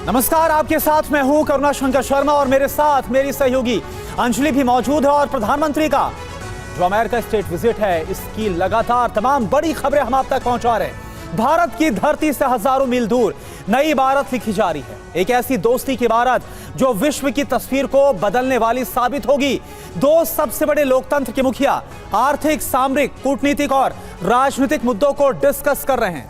नमस्कार, आपके साथ मैं हूं करुणा शंकर शर्मा और मेरे साथ मेरी सहयोगी अंजलि भी मौजूद है। और प्रधानमंत्री का जो अमेरिका स्टेट विजिट है, इसकी लगातार तमाम बड़ी खबरें हम आप तक पहुंचा रहे हैं। भारत की धरती से हजारों मील दूर नई इबारत लिखी जा रही है, एक ऐसी दोस्ती की इबारत जो विश्व की तस्वीर को बदलने वाली साबित होगी। दो सबसे बड़े लोकतंत्र के मुखिया आर्थिक, सामरिक, कूटनीतिक और राजनीतिक मुद्दों को डिस्कस कर रहे हैं।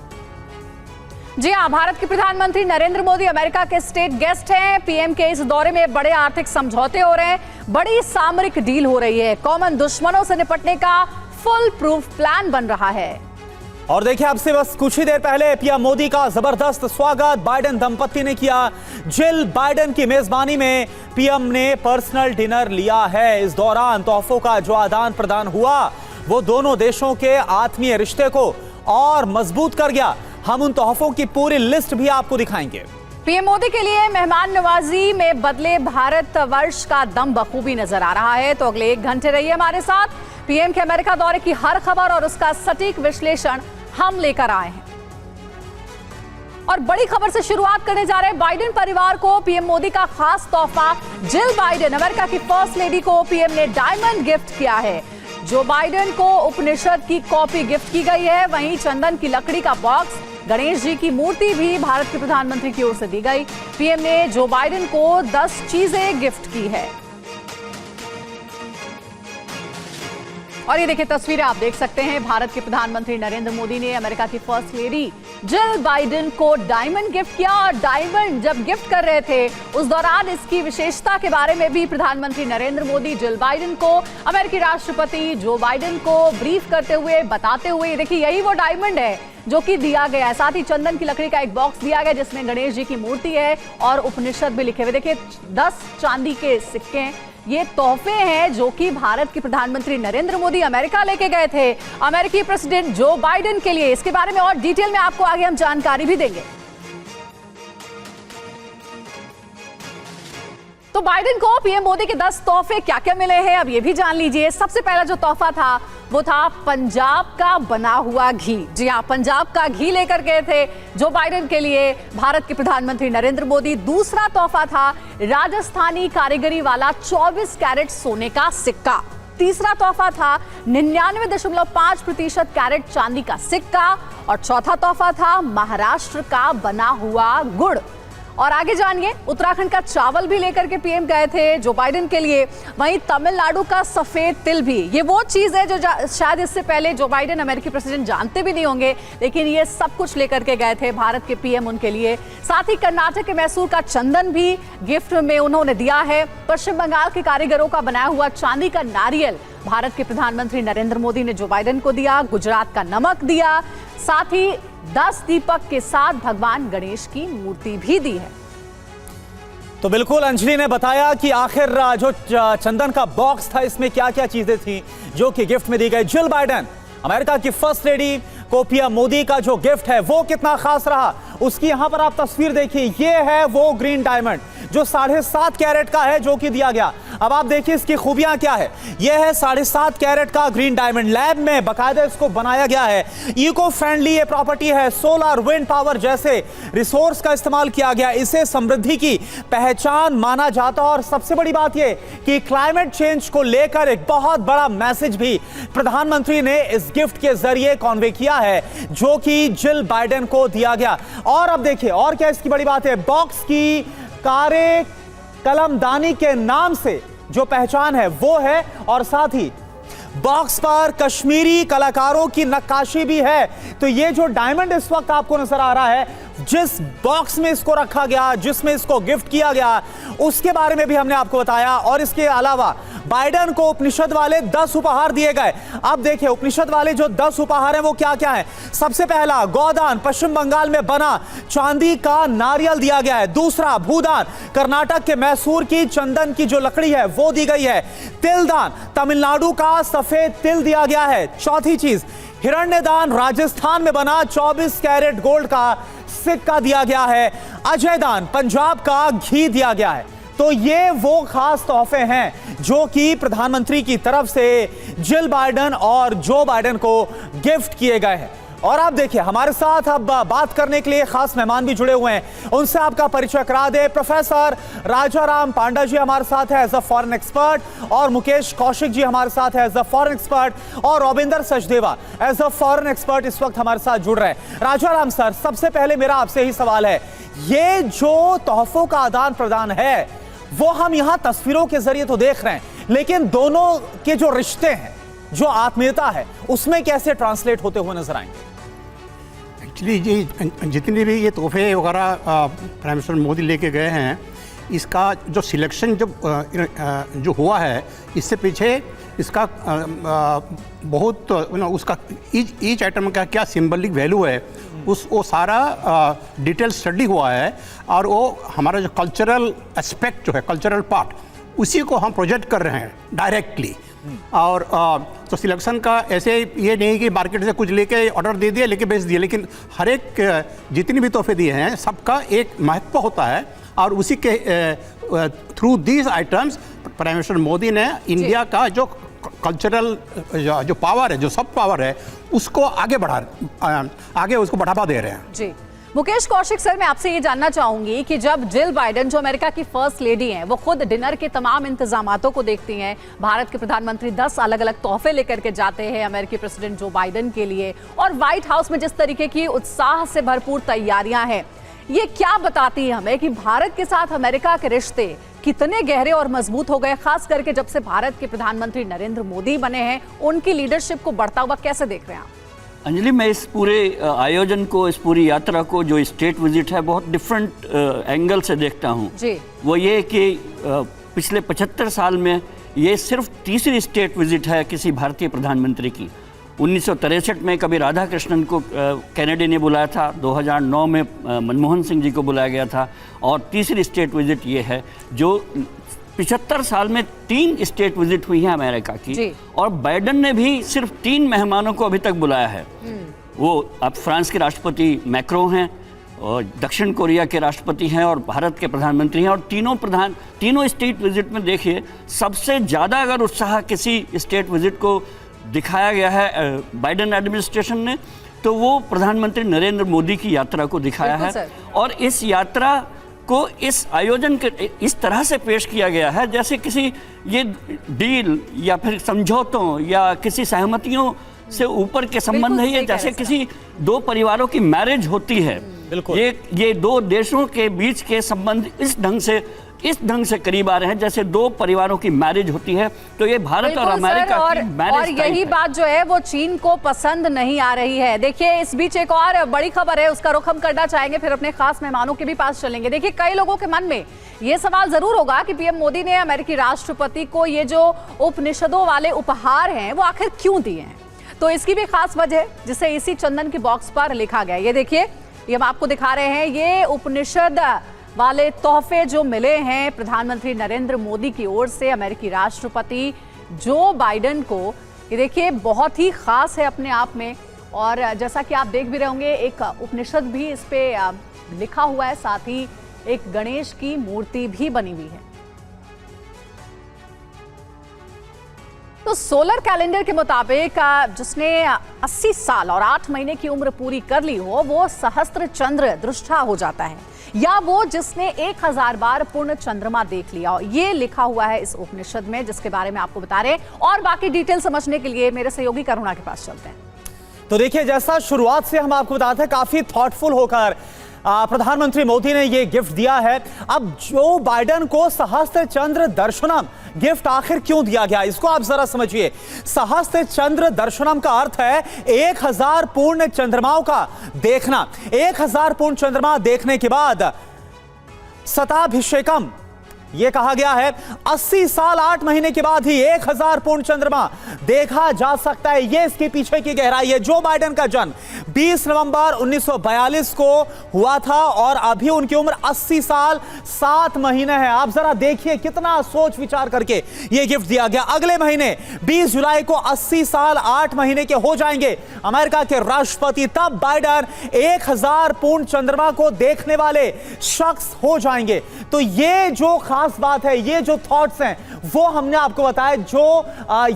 जी हां, भारत के प्रधानमंत्री नरेंद्र मोदी अमेरिका के स्टेट गेस्ट हैं। पीएम के इस दौरे में बड़े आर्थिक समझौते हो रहे हैं, बड़ी सामरिक डील हो रही है, कॉमन दुश्मनों से निपटने का फुल प्रूफ प्लान बन रहा है। और देखिए, अब से बस कुछ ही देर पहले पीएम मोदी का जबरदस्त स्वागत बाइडेन दंपत्ति ने किया। जिल बाइडेन की मेजबानी में पीएम ने पर्सनल डिनर लिया है। इस दौरान तोहफों का जो आदान प्रदान हुआ वो दोनों देशों के आत्मीय रिश्ते को और मजबूत कर गया। हम उन तोहफों की पूरी लिस्ट भी आपको दिखाएंगे। पीएम मोदी के लिए मेहमान नवाजी में बदले भारत वर्ष का दम बखूबी नजर आ रहा है। तो अगले 1 घंटे रहिए हमारे साथ। पीएम के अमेरिका दौरे की हर खबर और उसका सटीक विश्लेषण हम लेकर आए हैं। और बड़ी खबर से शुरुआत करने जा रहे हैं। बाइडेन परिवार को पीएम मोदी का खास तोहफा। जिल बाइडेन, अमेरिका की फर्स्ट लेडी को पीएम ने डायमंड गिफ्ट किया है। जो बाइडेन को उपनिषद की कॉपी गिफ्ट की गई है, वहीं चंदन की लकड़ी का बॉक्स, गणेश जी की मूर्ति भी भारत के प्रधानमंत्री की ओर से दी गई। पीएम ने जो बाइडेन को 10 चीजें गिफ्ट की है। और ये देखिए तस्वीरें आप देख सकते हैं। भारत के प्रधानमंत्री नरेंद्र मोदी ने अमेरिका की फर्स्ट लेडी जिल बाइडेन को डायमंड गिफ्ट किया। और डायमंड जब गिफ्ट कर रहे थे उस दौरान इसकी विशेषता के बारे में भी प्रधानमंत्री नरेंद्र मोदी जिल बाइडेन को, अमेरिकी राष्ट्रपति जो बाइडेन को ब्रीफ करते हुए, बताते हुए, देखिए यही वो डायमंड है जो कि दिया गया है। साथ ही चंदन की लकड़ी का एक बॉक्स दिया गया जिसमें गणेश जी की मूर्ति है और उपनिषद भी लिखे हुए। देखिए 10 चांदी के सिक्के, ये तोहफे हैं जो कि भारत के प्रधानमंत्री नरेंद्र मोदी अमेरिका लेके गए थे अमेरिकी प्रेसिडेंट जो बाइडेन के लिए। इसके बारे में और डिटेल में आपको आगे हम जानकारी भी देंगे। तो बाइडेन को पीएम मोदी के 10 तोहफे क्या क्या मिले हैं, अब ये भी जान लीजिए। सबसे पहला जो तोहफा था वो था पंजाब का बना हुआ घी। जी हाँ, पंजाब का घी लेकर गए थे जो बाइडेन के लिए भारत के प्रधानमंत्री नरेंद्र मोदी। दूसरा तोहफा था राजस्थानी कारीगरी वाला 24 कैरेट सोने का सिक्का। तीसरा तोहफा था 99.5% कैरेट चांदी का सिक्का। और चौथा तोहफा था महाराष्ट्र का बना हुआ गुड़। और आगे जानिए, उत्तराखंड का चावल भी लेकर के पीएम गए थे जो बाइडेन के लिए। वहीं तमिलनाडु का सफेद तिल भी, ये वो चीज है जो शायद इससे पहले जो बाइडेन अमेरिकी प्रेसिडेंट जानते भी नहीं होंगे, लेकिन ये सब कुछ लेकर के गए थे भारत के पीएम उनके लिए। साथ ही कर्नाटक के मैसूर का चंदन भी गिफ्ट में उन्होंने दिया है। पश्चिम बंगाल के कारीगरों का बनाया हुआ चांदी का नारियल भारत के प्रधानमंत्री नरेंद्र मोदी ने जो बाइडेन को दिया। गुजरात का नमक दिया। साथ ही 10 दीपक के साथ भगवान गणेश की मूर्ति भी दी है। तो बिल्कुल अंजलि ने बताया कि आखिर जो चंदन का बॉक्स था इसमें क्या क्या चीजें थी जो कि गिफ्ट में दी गई। जिल बाइडेन, अमेरिका की फर्स्ट लेडी को पीएम मोदी का जो गिफ्ट है वो कितना खास रहा, उसकी यहां पर आप तस्वीर देखिए। ये है वो ग्रीन डायमंड जो 7.5 कैरेट का है जो कि दिया गया। अब आप देखिए इसकी खूबियां क्या है। यह है 7.5 कैरेट का ग्रीन डायमंड, लैब में बाकायदा इसको बनाया गया है। इको फ्रेंडली ये प्रॉपर्टी है, सोलर, विंड पावर जैसे रिसोर्स का इस्तेमाल किया गया। इसे समृद्धि की पहचान माना जाता है। और सबसे बड़ी बात यह कि क्लाइमेट चेंज को लेकर एक बहुत बड़ा मैसेज भी प्रधानमंत्री ने इस गिफ्ट के जरिए कॉन्वे किया है जो कि जिल बाइडेन को दिया गया। और अब देखिए और क्या इसकी बड़ी बात है, बॉक्स की कारे कलमदानी के नाम से जो पहचान है वो है। और साथ ही बॉक्स पर कश्मीरी कलाकारों की नक्काशी भी है। तो ये जो डायमंड इस वक्त आपको नजर आ रहा है, जिस बॉक्स में इसको रखा गया, जिसमें इसको गिफ्ट किया गया, उसके बारे में भी हमने आपको बताया। और इसके अलावा बाइडेन को उपनिषद वाले 10 उपहार दिए गए। अब देखिए उपनिषद वाले जो 10 उपहार हैं वो क्या क्या हैं। सबसे पहला गोदान, पश्चिम बंगाल में बना चांदी का नारियल दिया गया है। दूसरा भूदान, कर्नाटक के मैसूर की चंदन की जो लकड़ी है वो दी गई है। तिलदान, तमिलनाडु का सफेद तिल दिया गया है। चौथी चीज हिरण्यदान, राजस्थान में बना 24 कैरेट गोल्ड का सिक्का दिया गया है। अजयदान, पंजाब का घी दिया गया है। तो ये वो खास तोहफे हैं जो कि प्रधानमंत्री की तरफ से जिल बाइडेन और जो बाइडेन को गिफ्ट किए गए हैं। और आप देखिए हमारे साथ अब बात करने के लिए खास मेहमान भी जुड़े हुए हैं, उनसे आपका परिचय करा दे। प्रोफेसर राजाराम पांडा जी हमारे साथ है एज अ फॉरेन एक्सपर्ट, और मुकेश कौशिक जी हमारे साथ है एज अ फॉरेन एक्सपर्ट, और Ravinder Sachdeva as a foreign expert इस वक्त हमारे साथ जुड़ रहे हैं। राजाराम सर, सबसे पहले मेरा आपसे ही सवाल है, ये जो तोहफों का आदान प्रदान है वो हम यहां तस्वीरों के जरिए तो देख रहे हैं, लेकिन दोनों के जो रिश्ते हैं, जो आत्मीयता है, उसमें कैसे ट्रांसलेट होते हुए नजर आएंगे? एक्चुअली जी जितने भी ये तोहफे वगैरह प्राइम मिनिस्टर मोदी लेके गए हैं, इसका जो सिलेक्शन जो हुआ है, इससे पीछे इसका बहुत उसका ईच आइटम का क्या सिंबलिक वैल्यू है, वो सारा डिटेल स्टडी हुआ है। और वो हमारा जो कल्चरल एस्पेक्ट जो है, कल्चरल पार्ट, उसी को हम प्रोजेक्ट कर रहे हैं डायरेक्टली। और तो सिलेक्शन का ऐसे ये नहीं कि मार्केट से कुछ लेके ऑर्डर दे दिया, लेके बेच दिया, लेकिन हर एक जितनी भी तोहफे दिए हैं सबका एक महत्व होता है। और उसी के through these items prime minister Modi ने इंडिया का जो कल्चरल जो पावर है, जो सब पावर है, उसको आगे उसको बढ़ावा दे रहे हैं। जी मुकेश कौशिक सर, मैं आपसे ये जानना चाहूंगी कि जब जिल बाइडेन, जो अमेरिका की फर्स्ट लेडी हैं, वो खुद डिनर के तमाम इंतजामातों को देखती हैं, भारत के प्रधानमंत्री 10 अलग अलग तोहफे लेकर के जाते हैं अमेरिकी प्रेसिडेंट जो बाइडेन के लिए, और व्हाइट हाउस में जिस तरीके की उत्साह से भरपूर तैयारियां हैं, ये क्या बताती है हमें कि भारत के साथ अमेरिका के रिश्ते कितने गहरे और मजबूत हो गए, खास करके जब से भारत के प्रधानमंत्री नरेंद्र मोदी बने हैं? उनकी लीडरशिप को बढ़ता हुआ कैसे देख रहे हैं आप? अंजलि, मैं इस पूरे आयोजन को, इस पूरी यात्रा को, जो स्टेट विजिट है, बहुत डिफरेंट एंगल से देखता हूँ। जी, वो ये कि पिछले 75 साल में ये सिर्फ तीसरी स्टेट विजिट है किसी भारतीय प्रधानमंत्री की। 1963 में कभी राधा कृष्णन को कैनेडी ने बुलाया था, 2009 में मनमोहन सिंह जी को बुलाया गया था, और तीसरी स्टेट विजिट ये है। जो 75 साल में 3 स्टेट विजिट हुई है अमेरिका की, और बाइडेन ने भी सिर्फ 3 मेहमानों को अभी तक बुलाया है। वो अब फ्रांस के राष्ट्रपति मैक्रो हैं, और दक्षिण कोरिया के राष्ट्रपति हैं, और भारत के प्रधानमंत्री हैं। और तीनों स्टेट विजिट में देखिए, सबसे ज़्यादा अगर उत्साह किसी स्टेट विजिट को दिखाया गया है बाइडेन एडमिनिस्ट्रेशन ने, तो वो प्रधानमंत्री नरेंद्र मोदी की यात्रा को दिखाया है। और इस यात्रा को इस आयोजन के इस तरह से पेश किया गया है जैसे किसी ये डील या फिर समझौतों या किसी सहमतियों से ऊपर के संबंध है। ये जैसे किसी 2 परिवारों की मैरिज होती है। बिल्कुल, ये 2 देशों के बीच के संबंध इस ढंग से करीब आ रहे हैं जैसे 2 परिवारों की मैरिज होती है। तो ये भारत और अमेरिका की मैरिज, और यही बात जो है वो चीन को पसंद नहीं आ रही है। देखिए, इस बीच एक और बड़ी खबर है, उसका रुख हम करना चाहेंगे, फिर अपने खास मेहमानों के भी पास चलेंगे। देखिए, कई लोगों के मन में ये सवाल जरूर होगा कि पीएम मोदी ने अमेरिकी राष्ट्रपति को ये जो उपनिषदों वाले उपहार हैं वो आखिर क्यों दिए हैं। तो इसकी भी खास वजह जिसे इसी चंदन के बॉक्स पर लिखा गया, ये देखिए, ये हम आपको दिखा रहे हैं। ये उपनिषद वाले तोहफे जो मिले हैं प्रधानमंत्री नरेंद्र मोदी की ओर से अमेरिकी राष्ट्रपति जो बाइडेन को, ये देखिए बहुत ही खास है अपने आप में। और जैसा कि आप देख भी रहे होंगे, एक उपनिषद भी इस पे लिखा हुआ है, साथ ही एक गणेश की मूर्ति भी बनी हुई है। तो सोलर कैलेंडर के मुताबिक जिसने 80 साल और 8 महीने की उम्र पूरी कर ली हो, वो सहस्त्र चंद्र दृष्टा हो जाता है, या वो जिसने 1000 बार पूर्ण चंद्रमा देख लिया हो। ये लिखा हुआ है इस उपनिषद में, जिसके बारे में आपको बता रहे हैं। और बाकी डिटेल समझने के लिए मेरे सहयोगी करुणा के पास चलते हैं। तो देखिए, जैसा शुरुआत से हम आपको बताते हैं, काफी थॉटफुल होकर प्रधानमंत्री मोदी ने यह गिफ्ट दिया है। अब जो बाइडेन को सहस्त्र चंद्र दर्शनम गिफ्ट आखिर क्यों दिया गया, इसको आप जरा समझिए। सहस्त्र चंद्र दर्शनम का अर्थ है 1000 पूर्ण चंद्रमाओं का देखना। 1000 पूर्ण चंद्रमा देखने के बाद शताभिषेकम, यह कहा गया है 80 साल 8 महीने के बाद ही 1000 पूर्ण चंद्रमा देखा जा सकता है। यह इसके पीछे की गहराई है। जो बाइडेन का जन्म 20 नवंबर 1942 को हुआ था, और अभी उनकी उम्र 80 साल 7 महीने है। आप जरा देखिए कितना सोच विचार करके यह गिफ्ट दिया गया। अगले महीने 20 जुलाई को 80 साल 8 महीने के हो जाएंगे अमेरिका के राष्ट्रपति। तब बाइडेन 1000 पूर्ण चंद्रमा को देखने वाले शख्स हो जाएंगे। तो ये जो खास बात है, ये जो थॉट्स हैं, वो हमने आपको बताया। जो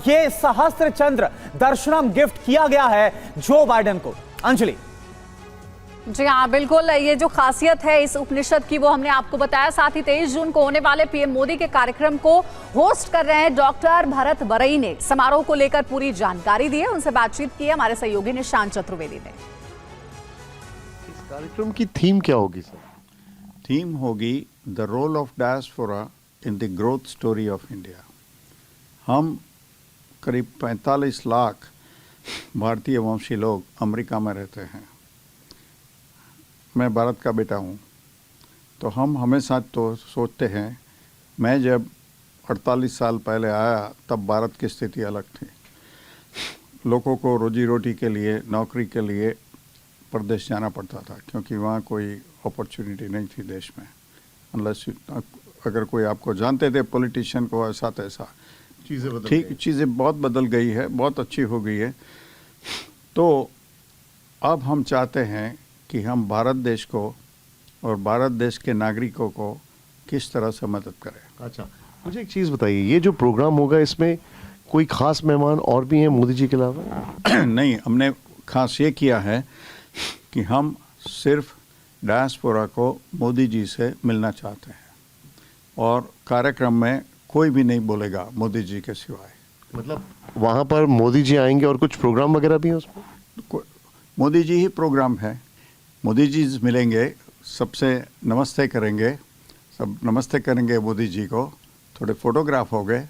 ये सहस्त्र चंद्र दर्शनम गिफ्ट किया गया है जो बाइडेन को। अंजलि। जी हाँ, बिल्कुल। ये जो खासियत है इस उपनिषद की वो हमने आपको बताया। साथ ही 23 जून को होने वाले पीएम मोदी के कार्यक्रम को होस्ट कर रहे हैं डॉक्टर भरत बरई ने समारोह को लेकर पूरी जानकारी दी है। उनसे बातचीत की है हमारे सहयोगी निशांत चतुर्वेदी ने। इस कार्यक्रम की थीम क्या होगी सर? थीम होगी the role of diaspora in the growth story of India. हम करीब 45 लाख भारतीय वंशी लोग अमेरिका में रहते हैं। मैं भारत का बेटा हूँ, तो हम हमेशा तो सोचते हैं, मैं जब 48 साल पहले आया तब भारत की स्थिति अलग थी। लोगों को रोजी रोटी के लिए, नौकरी के लिए प्रदेश जाना पड़ता था, क्योंकि वहाँ कोई अपॉर्चुनिटी नहीं थी देश में। अनलेस अगर कोई आपको जानते थे पॉलिटिशियन को ऐसा तैसा। चीज़ें बदल ठीक, गई। चीज़ें बहुत बदल गई है, बहुत अच्छी हो गई है। तो अब हम चाहते हैं कि हम भारत देश को और भारत देश के नागरिकों को किस तरह से मदद करें। अच्छा, मुझे एक चीज़ बताइए, ये जो प्रोग्राम होगा इसमें कोई खास मेहमान और भी हैं मोदी जी के अलावा? नहीं, हमने खास ये किया है कि हम सिर्फ डायस्पोरा को मोदी जी से मिलना चाहते हैं, और कार्यक्रम में कोई भी नहीं बोलेगा मोदी जी के सिवाय। मतलब वहाँ पर मोदी जी आएंगे और कुछ प्रोग्राम वगैरह भी हैं उसमें? मोदी जी ही प्रोग्राम है। मोदी जी मिलेंगे, सबसे नमस्ते करेंगे, सब नमस्ते करेंगे मोदी जी को, थोड़े फोटोग्राफ हो गए,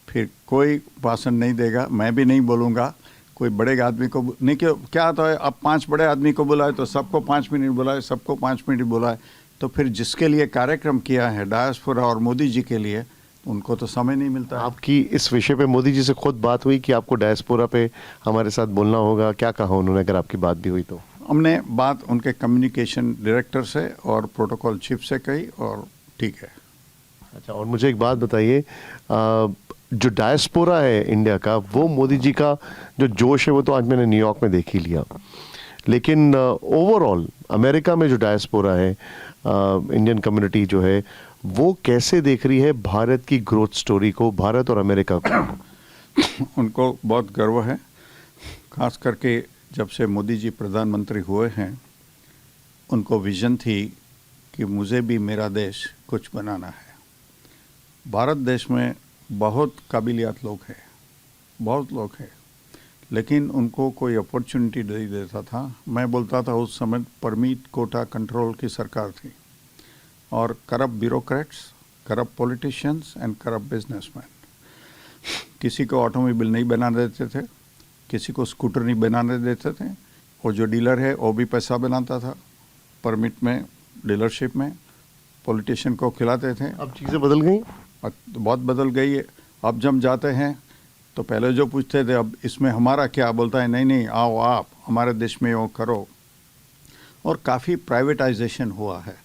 फिर कोई भाषण नहीं देगा, मैं भी नहीं बोलूँगा। कोई बड़े आदमी को नहीं, क्या होता है, अब 5 बड़े आदमी को बुलाए तो सबको 5 मिनट बुलाए, सबको 5 मिनट बुलाए, तो फिर जिसके लिए कार्यक्रम किया है डायस्पोरा और मोदी जी के लिए, उनको तो समय नहीं मिलता है। आपकी इस विषय पे मोदी जी से खुद बात हुई कि आपको डायस्पोरा पे हमारे साथ बोलना होगा? क्या कहा उन्होंने, अगर आपकी बात भी हुई तो? हमने बात उनके कम्युनिकेशन डायरेक्टर से और प्रोटोकॉल चीफ से कही, और ठीक है। अच्छा, और मुझे एक बात बताइए, जो डायस्पोरा है इंडिया का, वो मोदी जी का जो जोश है वो तो आज मैंने न्यूयॉर्क में देख ही लिया, लेकिन ओवरऑल अमेरिका में जो डायस्पोरा है, इंडियन कम्युनिटी जो है, वो कैसे देख रही है भारत की ग्रोथ स्टोरी को, भारत और अमेरिका को? उनको बहुत गर्व है, खास करके जब से मोदी जी प्रधानमंत्री हुए हैं। उनको विजन थी कि मुझे भी मेरा देश कुछ बनाना है। भारत देश में बहुत काबिलियत लोग हैं, बहुत लोग हैं, लेकिन उनको कोई अपॉर्चुनिटी नहीं देता था। मैं बोलता था उस समय परमिट कोटा कंट्रोल की सरकार थी, और corrupt bureaucrats, corrupt politicians and corrupt businessman. किसी को ऑटोमोबाइल नहीं बनाने देते थे, किसी को स्कूटर नहीं बनाने देते थे, और जो डीलर है वो भी पैसा बनाता था परमिट में, डीलरशिप में, पॉलिटिशियन को खिलाते थे। अब चीज़ें बदल गई, बहुत बदल गई है। अब जब जाते हैं तो पहले जो पूछते थे अब इसमें हमारा क्या, बोलता है नहीं नहीं आओ आप हमारे देश में वो करो, और काफ़ी प्राइवेटाइजेशन हुआ है।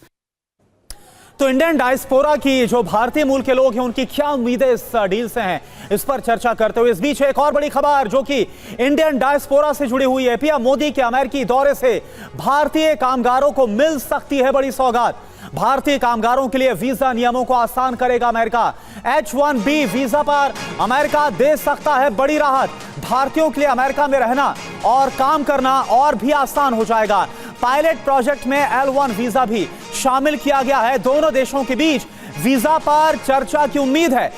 तो इंडियन डायस्पोरा की जो भारतीय मूल के लोग हैं उनकी क्या उम्मीदें इस डील से हैं, इस पर चर्चा करते हुए इस बीच एक और बड़ी खबर जो कि इंडियन डायस्पोरा से जुड़ी हुई है। पीएम मोदी के अमेरिकी दौरे से भारतीय कामगारों को मिल सकती है बड़ी सौगात। भारतीय कामगारों के लिए वीजा नियमों को आसान करेगा अमेरिका। H-1B वीजा पर अमेरिका दे सकता है बड़ी राहत। भारतीयों के लिए अमेरिका में रहना और काम करना और भी आसान हो जाएगा। पायलट प्रोजेक्ट में L-1 वीजा भी शामिल किया गया है। दोनों देशों के बीच वीजा पर चर्चा की उम्मीद है।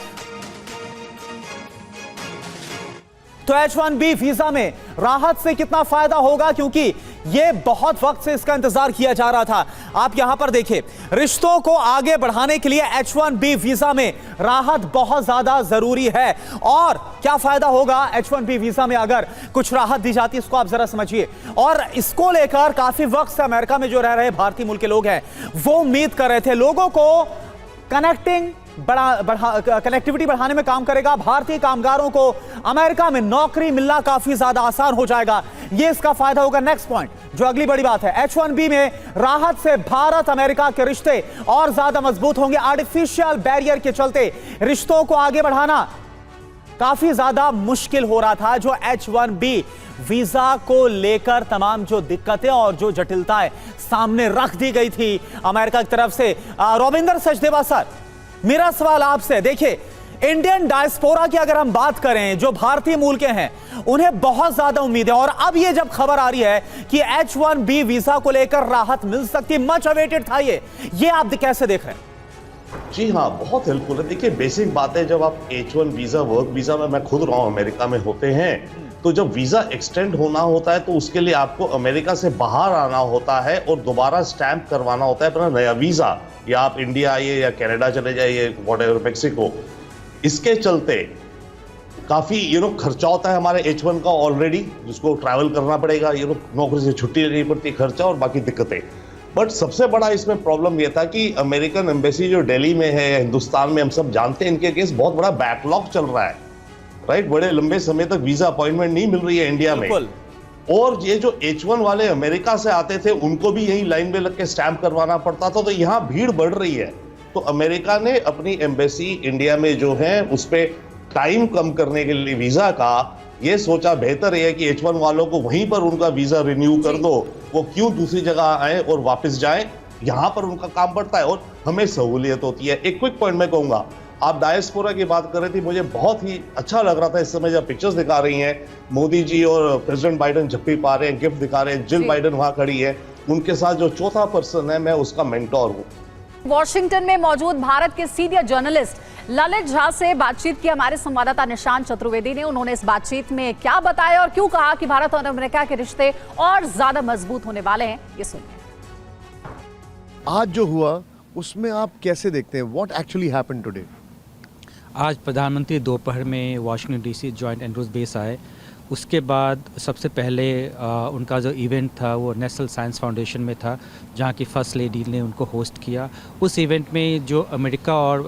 तो H-1B वीजा में राहत से कितना फायदा होगा, क्योंकि यह बहुत वक्त से इसका इंतजार किया जा रहा था। आप यहां पर देखिए, रिश्तों को आगे बढ़ाने के लिए H-1B वीजा में राहत बहुत ज्यादा जरूरी है। और क्या फायदा होगा H-1B वीजा में अगर कुछ राहत दी जाती है, इसको आप जरा समझिए। और इसको लेकर काफी वक्त से अमेरिका में जो रह रहे भारतीय मूल के लोग हैं वो उम्मीद कर रहे थे। लोगों को कनेक्टिविटी बढ़ाने में काम करेगा। भारतीय कामगारों को अमेरिका में नौकरी मिलना काफी ज्यादा आसान हो जाएगा, ये इसका फायदा होगा। नेक्स्ट पॉइंट जो अगली बड़ी बात है, H-1B में राहत से भारत अमेरिका के रिश्ते और ज्यादा मजबूत होंगे। आर्टिफिशियल बैरियर के चलते रिश्तों को आगे बढ़ाना काफी ज्यादा मुश्किल हो रहा था। जो H-1B वीजा को लेकर तमाम जो दिक्कतें और जो जटिलताएं सामने रख दी गई थी अमेरिका की तरफ से। रविंदर सचदेवा सर, मेरा सवाल आपसे, देखिए इंडियन डायस्पोरा की अगर हम बात करें, जो भारतीय मूल के हैं, उन्हें बहुत ज्यादा उम्मीद है। और अब ये जब खबर आ रही है कि H1B वीजा को लेकर राहत मिल सकती, मच अवेटेड था ये आप कैसे देख रहे हैं? जी हाँ, बहुत हेल्पफुल है। देखिए, बेसिक बात है, जब आप H1 वीजा, वर्क वीजा में, मैं खुद रहा हूँ अमेरिका में, होते हैं, तो जब वीजा एक्सटेंड होना होता है तो उसके लिए आपको अमेरिका से बाहर आना होता है और दोबारा स्टैंप करवाना होता है अपना नया वीजा, या आप इंडिया आइए या कनाडा चले जाइए, व्हाटएवर, मेक्सिको। इसके चलते काफी खर्चा होता है हमारे H1 का ऑलरेडी, जिसको ट्रैवल करना पड़ेगा, नौकरी से छुट्टी लेनी पड़ती है, खर्चा और बाकी दिक्कतें। बट सबसे बड़ा इसमें प्रॉब्लम यह था कि अमेरिकन एम्बेसी जो दिल्ली में है, हिंदुस्तान में, हम सब जानते हैं, इनके केस बहुत बड़ा बैकलॉग चल रहा है, राइट। बड़े लंबे समय तक वीजा अपॉइंटमेंट नहीं मिल रही है इंडिया में। और ये जो H1 वाले अमेरिका से आते थे, उनको भी यही लाइन में लग के स्टैंप करवाना पड़ता था, तो यहाँ भीड़ बढ़ रही है। तो अमेरिका ने अपनी एम्बेसी इंडिया में जो है उस पर टाइम कम करने के लिए वीजा का ये सोचा, बेहतर है कि H1 वालों को वहीं पर उनका वीजा रिन्यू कर दो, वो क्यों दूसरी जगह आए और वापस जाएं, यहाँ पर उनका काम बढ़ता है और हमें सहूलियत होती है। एक क्विक पॉइंट मैं कहूंगा, आप डायस्पोरा की बात कर रही थी, मुझे बहुत ही अच्छा लग रहा था इस समय जब पिक्चर्स दिखा रही हैं मोदी जी और प्रेसिडेंट बाइडेन झप्पी पा रहे हैं, गिफ्ट दिखा रहे हैं, जिल बाइडेन वहां खड़ी है, उनके साथ जो चौथा पर्सन है, मैं उसका मेंटोर हूँ। वॉशिंगटन में मौजूद भारत के सीनियर जर्नलिस्ट ललित झा से बातचीत की हमारे संवाददाता निशांत चतुर्वेदी ने। उन्होंने इस बातचीत में क्या बताया और क्यों कहा कि भारत और अमेरिका के रिश्ते और ज्यादा मजबूत होने वाले हैं, ये सुनिए। आज जो हुआ उसमें आप कैसे देखते हैं, व्हाट एक्चुअली हैपेंड टुडे? आज प्रधानमंत्री दोपहर में Washington DC joint Andrews base आए। उसके बाद सबसे पहले उनका जो इवेंट था वो नेशनल साइंस फाउंडेशन में था, जहाँ की फर्स्ट लेडी ने उनको होस्ट किया। उस इवेंट में जो अमेरिका और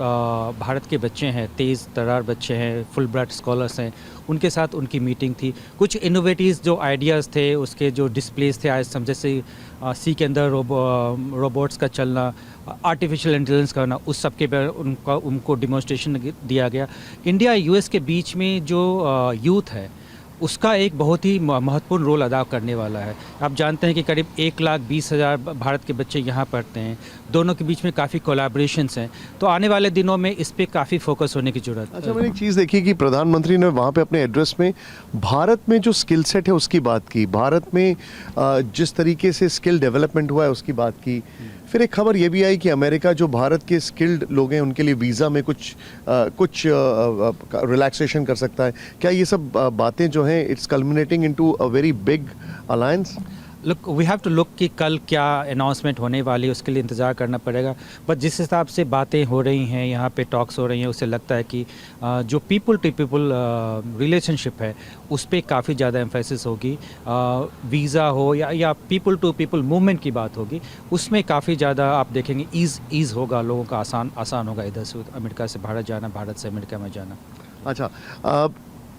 भारत के बच्चे हैं, तेज़ तर्रार बच्चे हैं, फुल ब्राइट स्कॉलर्स हैं, उनके साथ उनकी मीटिंग थी। कुछ इनोवेटिव जो आइडियाज़ थे, उसके जो डिस्प्लेस थे, आज समझे से सी के अंदर रोबोट्स का चलना, आर्टिफिशियल इंटेलिजेंस करना, उस सब के पर उनको डिमॉन्स्ट्रेशन दिया गया। इंडिया यूएस के बीच में जो यूथ है उसका एक बहुत ही महत्वपूर्ण रोल अदा करने वाला है। आप जानते हैं कि करीब 1,20,000 भारत के बच्चे यहाँ पढ़ते हैं, दोनों के बीच में काफ़ी कोलैबोरेशंस हैं, तो आने वाले दिनों में इस पे काफ़ी फोकस होने की जरूरत है। अच्छा, मैंने एक चीज़ देखी कि प्रधानमंत्री ने वहाँ पे अपने एड्रेस में भारत में जो स्किल सेट है उसकी बात की, भारत में जिस तरीके से स्किल डेवलपमेंट हुआ है उसकी बात की। फिर एक खबर ये भी आई कि अमेरिका जो भारत के स्किल्ड लोग हैं उनके लिए वीज़ा में कुछ रिलैक्सेशन कर सकता है। क्या ये सब बातें जो हैं it's culminating into a very big alliance? Look, we have to look कि कल क्या अनाउंसमेंट होने वाली है, उसके लिए इंतज़ार करना पड़ेगा। बट जिस हिसाब से बातें हो रही हैं, यहाँ पे टॉक्स हो रही हैं, उससे लगता है कि जो पीपल टू पीपल रिलेशनशिप है उस पर काफ़ी ज़्यादा एम्फेसिस होगी। वीज़ा हो या पीपल टू पीपल मूवमेंट की बात होगी, उसमें काफ़ी ज़्यादा आप देखेंगे ईज़ होगा, लोगों का आसान होगा इधर से अमेरिका से भारत जाना, भारत से अमेरिका में जाना। अच्छा,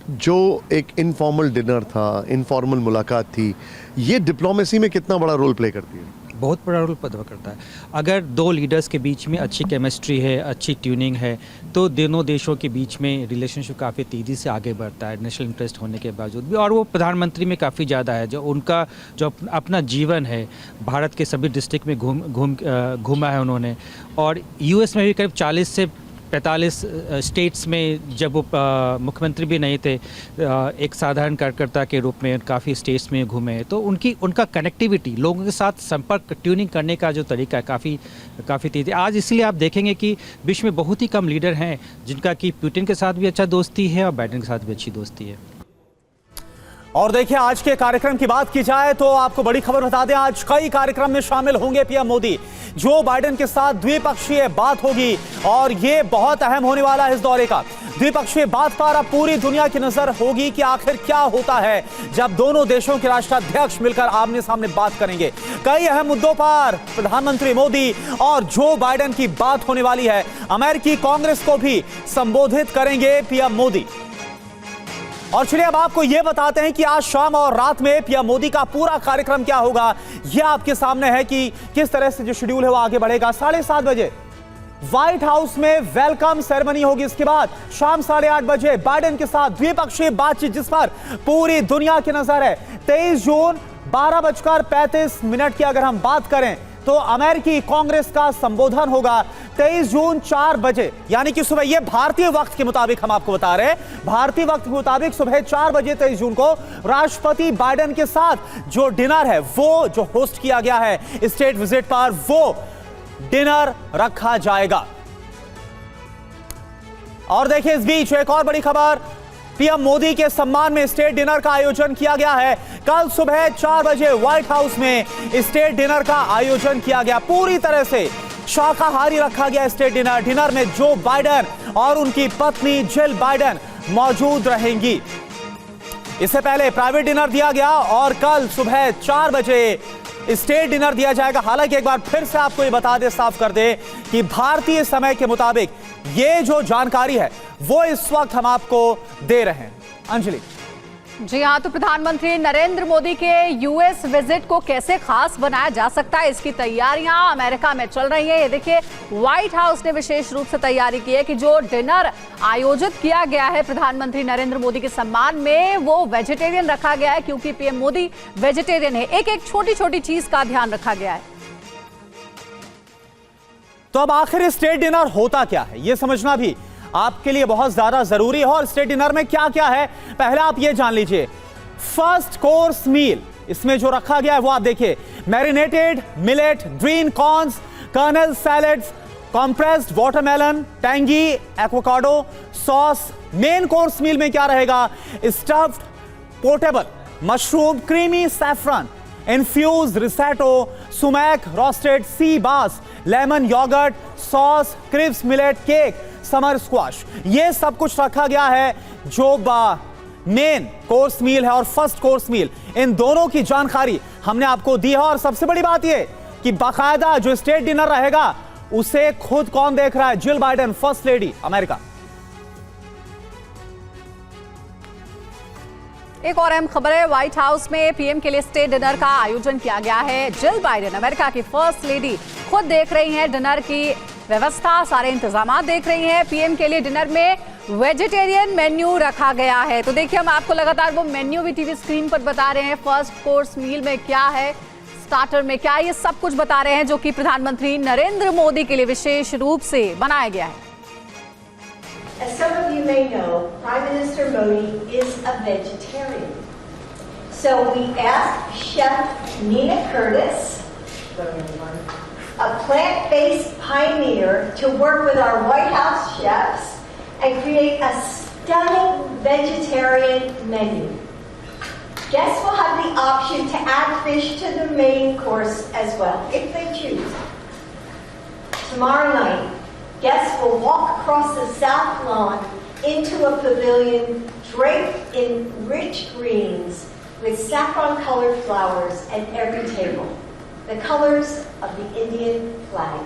जो एक इनफॉर्मल डिनर था, इनफॉर्मल मुलाकात थी, ये डिप्लोमेसी में कितना बड़ा रोल प्ले करती है? बहुत बड़ा रोल अदा करता है। अगर दो लीडर्स के बीच में अच्छी केमिस्ट्री है, अच्छी ट्यूनिंग है, तो दोनों देशों के बीच में रिलेशनशिप काफ़ी तेज़ी से आगे बढ़ता है, नेशनल इंटरेस्ट होने के बावजूद भी। और वो प्रधानमंत्री में काफ़ी ज़्यादा है, जो उनका जो अपना जीवन है, भारत के सभी डिस्ट्रिक्ट में घूमा है उन्होंने। और यूएस में भी करीब 40 से 45 स्टेट्स में जब वो मुख्यमंत्री भी नहीं थे, एक साधारण कार्यकर्ता के रूप में काफ़ी स्टेट्स में घूमे, तो उनका कनेक्टिविटी, लोगों के साथ संपर्क, ट्यूनिंग करने का जो तरीका है काफ़ी तेज़ है। आज इसलिए आप देखेंगे कि विश्व में बहुत ही कम लीडर हैं जिनका कि पुतिन के साथ भी अच्छा दोस्ती है और बाइडेन के साथ भी अच्छी दोस्ती है। और देखिए, आज के कार्यक्रम की बात की जाए तो आपको बड़ी खबर बता दें, आज कई कार्यक्रम में शामिल होंगे पीएम मोदी। जो बाइडेन के साथ द्विपक्षीय बात होगी और ये बहुत अहम होने वाला है इस दौरे का। द्विपक्षीय बात पर अब पूरी दुनिया की नजर होगी कि आखिर क्या होता है जब दोनों देशों के राष्ट्राध्यक्ष मिलकर आमने सामने बात करेंगे। कई अहम मुद्दों पर प्रधानमंत्री मोदी और जो बाइडेन की बात होने वाली है। अमेरिकी कांग्रेस को भी संबोधित करेंगे पीएम मोदी। और चलिए अब आपको यह बताते हैं कि आज शाम और रात में पीएम मोदी का पूरा कार्यक्रम क्या होगा। यह आपके सामने है कि किस तरह से जो शेड्यूल है वो आगे बढ़ेगा। 7:30 बजे व्हाइट हाउस में वेलकम सेरेमनी होगी। इसके बाद शाम 8:30 बजे बाइडेन के साथ द्विपक्षीय बातचीत, जिस पर पूरी दुनिया की नजर है। 23 जून 12:35 की अगर हम बात करें तो अमेरिकी कांग्रेस का संबोधन होगा 23 जून 4 बजे, यानी कि सुबह, ये भारतीय वक्त के मुताबिक हम आपको बता रहे हैं, भारतीय वक्त के मुताबिक सुबह 4 बजे 23 जून को राष्ट्रपति बाइडेन के साथ जो डिनर है, वो जो होस्ट किया गया है स्टेट विजिट पर, वो डिनर रखा जाएगा। और देखिए, इस बीच एक और बड़ी खबर, पीएम मोदी के सम्मान में स्टेट डिनर का आयोजन किया गया है। कल सुबह 4 बजे व्हाइट हाउस में स्टेट डिनर का आयोजन किया गया। पूरी तरह से शाकाहारी रखा गया स्टेट डिनर। डिनर में जो बाइडेन और उनकी पत्नी जिल बाइडेन मौजूद रहेंगी। इससे पहले प्राइवेट डिनर दिया गया और कल सुबह 4 बजे स्टेट डिनर दिया जाएगा। हालांकि एक बार फिर से आपको ये बता दे, साफ कर दे कि भारतीय समय के मुताबिक ये जो जानकारी है वो इस वक्त हम आपको दे रहे हैं। अंजलि जी हाँ, तो प्रधानमंत्री नरेंद्र मोदी के यूएस विजिट को कैसे खास बनाया जा सकता है, इसकी तैयारियां अमेरिका में चल रही हैं। ये देखिए, व्हाइट हाउस ने विशेष रूप से तैयारी की है कि जो डिनर आयोजित किया गया है प्रधानमंत्री नरेंद्र मोदी के सम्मान में, वो वेजिटेरियन रखा गया है, क्योंकि पीएम मोदी वेजिटेरियन है। एक एक छोटी छोटी चीज का ध्यान रखा गया है। तो अब आखिर स्टेट डिनर होता क्या है, यह समझना भी आपके लिए बहुत ज्यादा जरूरी है। और स्टेट डिनर में क्या क्या है, पहले आप ये जान लीजिए। फर्स्ट कोर्स मील इसमें जो रखा गया है वो आप देखिए, marinated millet, green corns, kernel salads, compressed watermelon, tangy avocado sauce. Main course meal में क्या रहेगा, stuffed portobello mushroom, creamy saffron infuse risotto, sumac roasted sea bass, lemon yogurt sauce, crisp millet cake, summer squash. ये सब कुछ रखा गया है जो मेन कोर्स मील है और फर्स्ट कोर्स मील। इन दोनों की जानकारी हमने आपको दी है। और सबसे बड़ी बात यह कि बाकायदा जो स्टेट डिनर रहेगा उसे खुद कौन देख रहा है, Jill Biden, first lady America. एक और अहम खबर है, व्हाइट हाउस में पीएम के लिए स्टेट डिनर का आयोजन किया गया है। जिल बाइडेन, अमेरिका की फर्स्ट लेडी, खुद देख रही हैं डिनर की व्यवस्था, सारे इंतजाम देख रही हैं। पीएम के लिए डिनर में वेजिटेरियन मेन्यू रखा गया है। तो देखिए, हम आपको लगातार वो मेन्यू भी टीवी स्क्रीन पर बता रहे हैं। फर्स्ट कोर्स मील में क्या है, स्टार्टर में क्या, ये सब कुछ बता रहे हैं, जो कि प्रधानमंत्री नरेंद्र मोदी के लिए विशेष रूप से बनाया गया है। As some of you may know, Prime Minister Modi is a vegetarian. So we asked Chef Nina Curtis, a plant-based pioneer, to work with our White House chefs and create a stunning vegetarian menu. Guests will have the option to add fish to the main course as well, if they choose. Tomorrow night, guests will walk across the south lawn into a pavilion draped in rich greens with saffron-colored flowers at every table, the colors of the Indian flag.